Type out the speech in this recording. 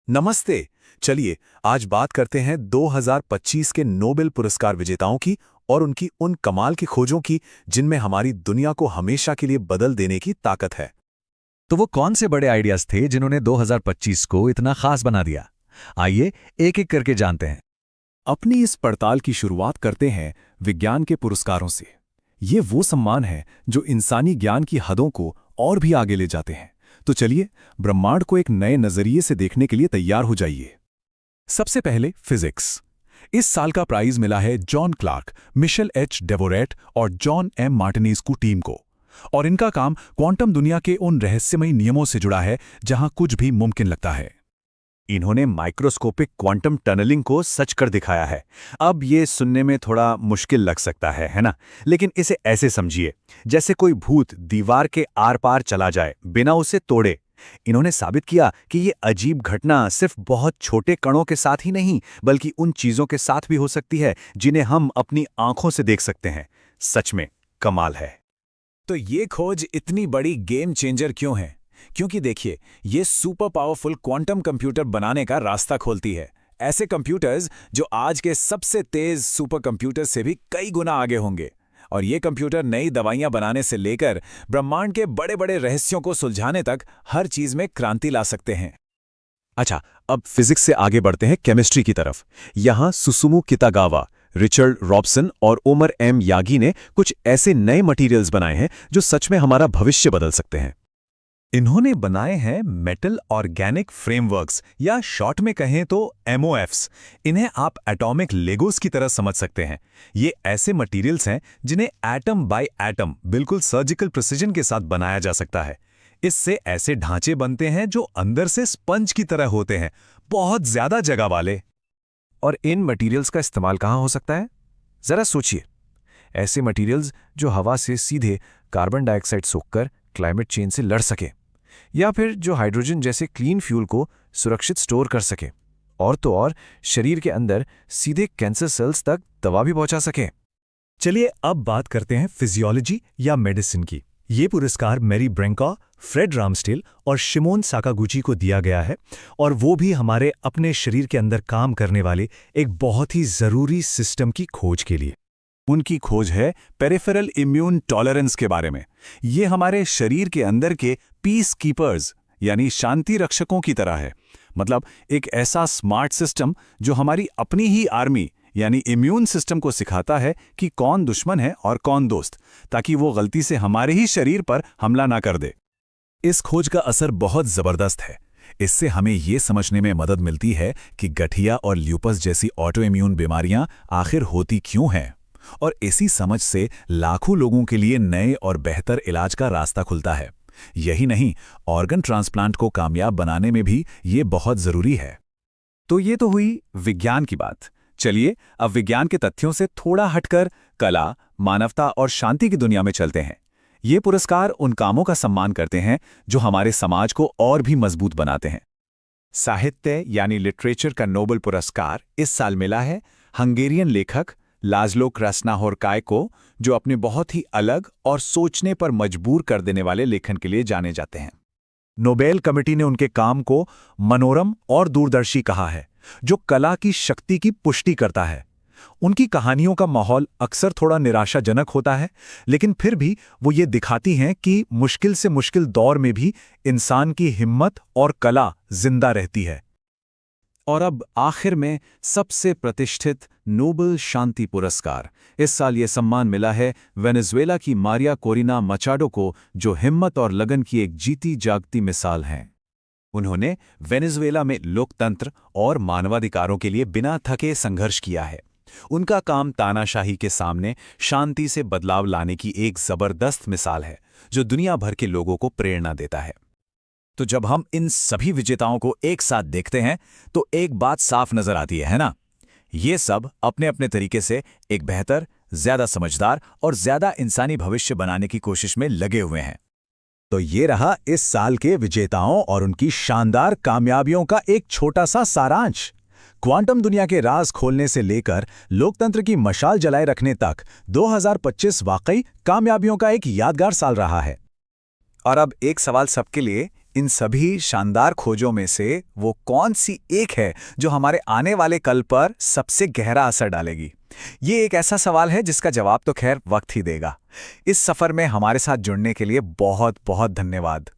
नमस्ते। चलिए आज बात करते हैं 2025 के नोबेल पुरस्कार विजेताओं की और उनकी उन कमाल की खोजों की जिनमें हमारी दुनिया को हमेशा के लिए बदल देने की ताकत है। तो वो कौन से बड़े आइडियाज थे जिन्होंने 2025 को इतना खास बना दिया? आइए एक एक करके जानते हैं। अपनी इस पड़ताल की शुरुआत करते हैं विज्ञान के पुरस्कारों से। ये वो सम्मान है जो इंसानी ज्ञान की हदों को और भी आगे ले जाते हैं। तो चलिए ब्रह्मांड को एक नए नजरिए से देखने के लिए तैयार हो जाइए। सबसे पहले फिजिक्स। इस साल का प्राइज मिला है जॉन क्लार्क, मिशेल एच डेवोरेट और जॉन एम मार्टिनेस्कू टीम को। और इनका काम क्वांटम दुनिया के उन रहस्यमयी नियमों से जुड़ा है जहां कुछ भी मुमकिन लगता है। इन्होंने माइक्रोस्कोपिक क्वांटम टनलिंग को सच कर दिखाया है। अब ये सुनने में थोड़ा मुश्किल लग सकता है ना? लेकिन इसे ऐसे समझिए जैसे कोई भूत दीवार के आर पार चला जाए बिना उसे तोड़े। इन्होंने साबित किया कि ये अजीब घटना सिर्फ बहुत छोटे कणों के साथ ही नहीं बल्कि उन चीजों के साथ भी हो सकती है जिन्हें हम अपनी आंखों से देख सकते हैं। सच में कमाल है। तो ये खोज इतनी बड़ी गेम चेंजर क्यों है? क्योंकि देखिए, ये सुपर पावरफुल क्वांटम कंप्यूटर बनाने का रास्ता खोलती है। ऐसे कंप्यूटर्स जो आज के सबसे तेज सुपर कंप्यूटर से भी कई गुना आगे होंगे। और ये कंप्यूटर नई दवाइयां बनाने से लेकर ब्रह्मांड के बड़े बड़े रहस्यों को सुलझाने तक हर चीज में क्रांति ला सकते हैं। अच्छा, अब फिजिक्स से आगे बढ़ते हैं केमिस्ट्री की तरफ। यहां सुसुमु कितागावा, रिचर्ड रॉबसन और ओमर एम यागी ने कुछ ऐसे नए मटेरियल्स बनाए हैं जो सच में हमारा भविष्य बदल सकते हैं। इन्होंने बनाए हैं मेटल ऑर्गेनिक फ्रेमवर्क्स या शॉर्ट में कहें तो MOFs। इन्हें आप एटॉमिक लेगोस की तरह समझ सकते हैं। ये ऐसे मटेरियल्स हैं जिन्हें एटम बाय एटम बिल्कुल सर्जिकल प्रिसिजन के साथ बनाया जा सकता है। इससे ऐसे ढांचे बनते हैं जो अंदर से स्पंज की तरह होते हैं, बहुत ज्यादा जगह वाले। और इन मटेरियल्स का इस्तेमाल कहाँ हो सकता है? जरा सोचिए। ऐसे मटेरियल्स जो हवा से सीधे कार्बन डाइऑक्साइड सोखकर क्लाइमेट चेंज से लड़ सके, या फिर जो हाइड्रोजन जैसे क्लीन फ्यूल को सुरक्षित स्टोर कर सके, और तो और शरीर के अंदर सीधे कैंसर सेल्स तक दवा भी पहुंचा सके। चलिए अब बात करते हैं फिजियोलॉजी या मेडिसिन की। ये पुरस्कार मैरी ब्रेंका, फ्रेड रामस्टेल और शिमोन साकागुची को दिया गया है, और वो भी हमारे अपने शरीर के अंदर काम करने वाले एक बहुत ही जरूरी सिस्टम की खोज के लिए। उनकी खोज है पेरिफेरल इम्यून टॉलरेंस के बारे में। ये हमारे शरीर के अंदर के पीस कीपर्स यानी शांति रक्षकों की तरह है। मतलब एक ऐसा स्मार्ट सिस्टम जो हमारी अपनी ही आर्मी यानी इम्यून सिस्टम को सिखाता है कि कौन दुश्मन है और कौन दोस्त, ताकि वो गलती से हमारे ही शरीर पर हमला ना कर दे। इस खोज का असर बहुत जबरदस्त है। इससे हमें ये समझने में मदद मिलती है कि गठिया और ल्यूपस जैसी ऑटो इम्यून बीमारियां आखिर होती क्यों हैं, और इसी समझ से लाखों लोगों के लिए नए और बेहतर इलाज का रास्ता खुलता है। यही नहीं, ऑर्गन ट्रांसप्लांट को कामयाब बनाने में भी ये बहुत जरूरी है। तो ये तो हुई विज्ञान की बात। चलिए अब विज्ञान के तथ्यों से थोड़ा हटकर कला, मानवता और शांति की दुनिया में चलते हैं। ये पुरस्कार उन कामों का सम्मान करते हैं जो हमारे समाज को और भी मजबूत बनाते हैं। साहित्य यानी लिटरेचर का नोबेल पुरस्कार इस साल मिला है हंगेरियन लेखक लाज़लो क्रास्नाहोरकाय को, जो अपने बहुत ही अलग और सोचने पर मजबूर कर देने वाले लेखन के लिए जाने जाते हैं। नोबेल कमेटी ने उनके काम को मनोरम और दूरदर्शी कहा है, जो कला की शक्ति की पुष्टि करता है। उनकी कहानियों का माहौल अक्सर थोड़ा निराशाजनक होता है, लेकिन फिर भी वो ये दिखाती हैं कि मुश्किल से मुश्किल दौर में भी इंसान की हिम्मत और कला जिंदा रहती है। और अब आखिर में सबसे प्रतिष्ठित नोबेल शांति पुरस्कार। इस साल ये सम्मान मिला है वेनेजुएला की मारिया कोरिना मचाडो को, जो हिम्मत और लगन की एक जीती जागती मिसाल हैं। उन्होंने वेनेजुएला में लोकतंत्र और मानवाधिकारों के लिए बिना थके संघर्ष किया है। उनका काम तानाशाही के सामने शांति से बदलाव लाने की एक जबरदस्त मिसाल है, जो दुनिया भर के लोगों को प्रेरणा देता है। तो जब हम इन सभी विजेताओं को एक साथ देखते हैं तो एक बात साफ नजर आती है ना? ये सब अपने अपने तरीके से एक बेहतर, ज्यादा समझदार और ज्यादा इंसानी भविष्य बनाने की कोशिश में लगे हुए हैं। तो ये रहा इस साल के विजेताओं और उनकी शानदार कामयाबियों का एक छोटा सा सारांश। क्वांटम दुनिया के राज खोलने से लेकर लोकतंत्र की मशाल जलाए रखने तक 2025 वाकई कामयाबियों का एक यादगार साल रहा है। और अब एक सवाल सबके लिए, इन सभी शानदार खोजों में से वो कौन सी एक है जो हमारे आने वाले कल पर सबसे गहरा असर डालेगी? ये एक ऐसा सवाल है जिसका जवाब तो खैर वक्त ही देगा। इस सफर में हमारे साथ जुड़ने के लिए बहुत बहुत धन्यवाद।